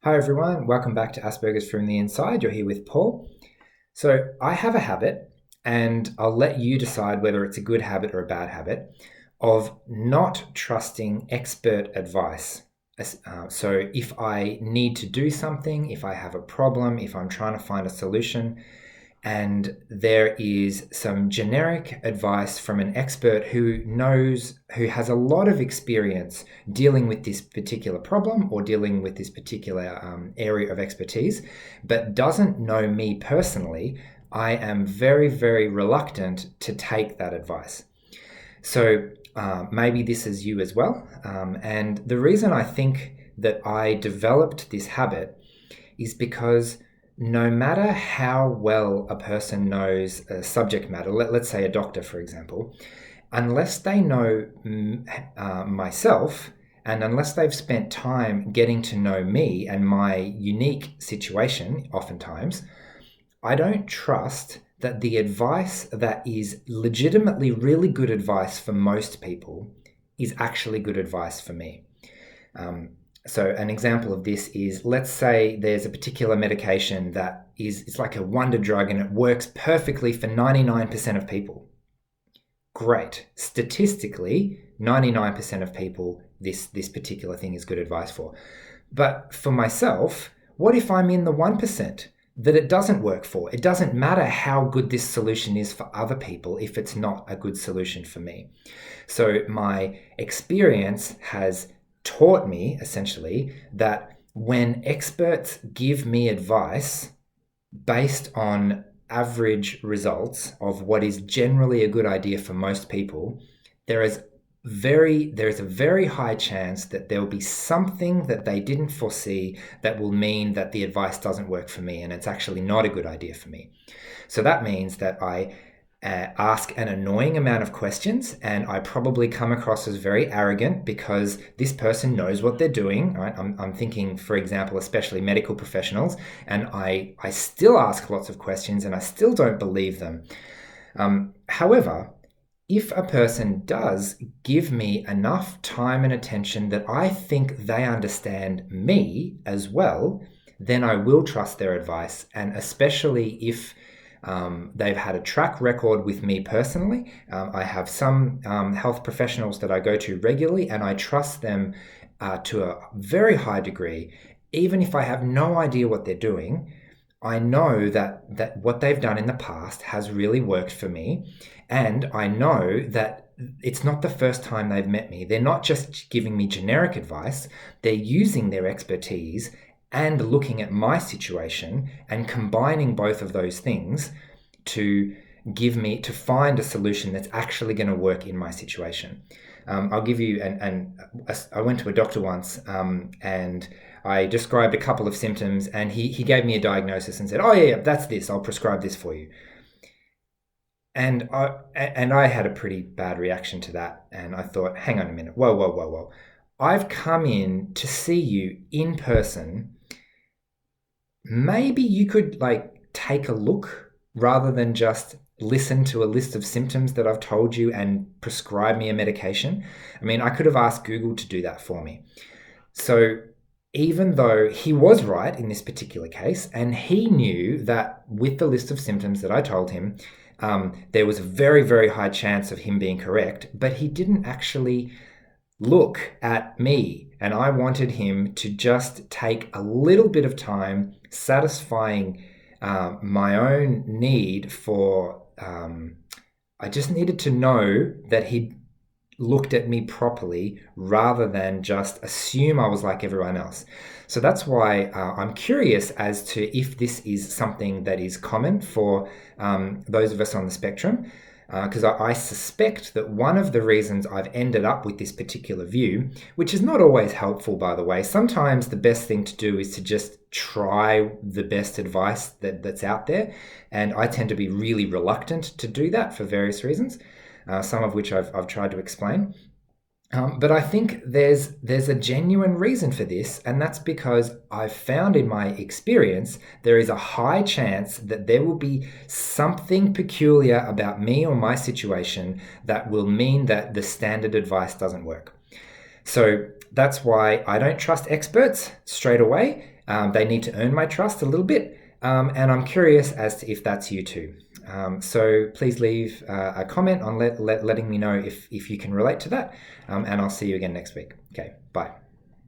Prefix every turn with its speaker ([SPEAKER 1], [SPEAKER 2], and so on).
[SPEAKER 1] Hi everyone, welcome back to Aspergers from the Inside. You're here with Paul. So I have a habit, and I'll let you decide whether it's a good habit or a bad habit, of not trusting expert advice. So if I need to do something, if I have a problem, if I'm trying to find a solution, and there is some generic advice from an expert who has a lot of experience dealing with this particular problem or dealing with this particular area of expertise, but doesn't know me personally, I am very, very reluctant to take that advice. So maybe this is you as well. And the reason I think that I developed this habit is because no matter how well a person knows a subject matter, let's say a doctor, for example, unless they know myself and unless they've spent time getting to know me and my unique situation, oftentimes, I don't trust that the advice that is legitimately really good advice for most people is actually good advice for me. So an example of this is, let's say there's a particular medication that it's like a wonder drug and it works perfectly for 99% of people. Great. Statistically, 99% of people, this particular thing is good advice for. But for myself, what if I'm in the 1% that it doesn't work for? It doesn't matter how good this solution is for other people if it's not a good solution for me. So my experience has taught me essentially that when experts give me advice based on average results of what is generally a good idea for most people, there's a very high chance that there will be something that they didn't foresee that will mean that the advice doesn't work for me and it's actually not a good idea for me. So that means that I ask an annoying amount of questions, and I probably come across as very arrogant because this person knows what they're doing. Right? I'm thinking, for example, especially medical professionals, and I still ask lots of questions and I still don't believe them. However, if a person does give me enough time and attention that I think they understand me as well, then I will trust their advice, and especially if they've had a track record with me personally. I have some health professionals that I go to regularly, and I trust them to a very high degree. Even if I have no idea what they're doing, I know that what they've done in the past has really worked for me. And I know that it's not the first time they've met me. They're not just giving me generic advice. They're using their expertise and looking at my situation and combining both of those things to find a solution that's actually going to work in my situation. I'll give you, I went to a doctor once and I described a couple of symptoms, and he gave me a diagnosis and said, "Oh yeah, that's this. I'll prescribe this for you." And I had a pretty bad reaction to that, and I thought, hang on a minute, whoa. I've come in to see you in person. Maybe you could take a look rather than just listen to a list of symptoms that I've told you and prescribe me a medication. I mean, I could have asked Google to do that for me. So even though he was right in this particular case, and he knew that with the list of symptoms that I told him, there was a very, very high chance of him being correct, but he didn't actually look at me, and I wanted him to just take a little bit of time satisfying my own need for I just needed to know that he looked at me properly rather than just assume I was like everyone else. So that's why I'm curious as to if this is something that is common for those of us on the spectrum. Because I suspect that one of the reasons I've ended up with this particular view, which is not always helpful, by the way, sometimes the best thing to do is to just try the best advice that's out there. And I tend to be really reluctant to do that for various reasons, some of which I've tried to explain. But I think there's a genuine reason for this, and that's because I've found in my experience there is a high chance that there will be something peculiar about me or my situation that will mean that the standard advice doesn't work. So that's why I don't trust experts straight away.
[SPEAKER 2] Mm-hmm.
[SPEAKER 1] They need to earn my trust a little bit. And I'm curious as to if that's you too. So please leave a comment on letting me know if you can relate to that. And I'll see you again next week. Okay, bye.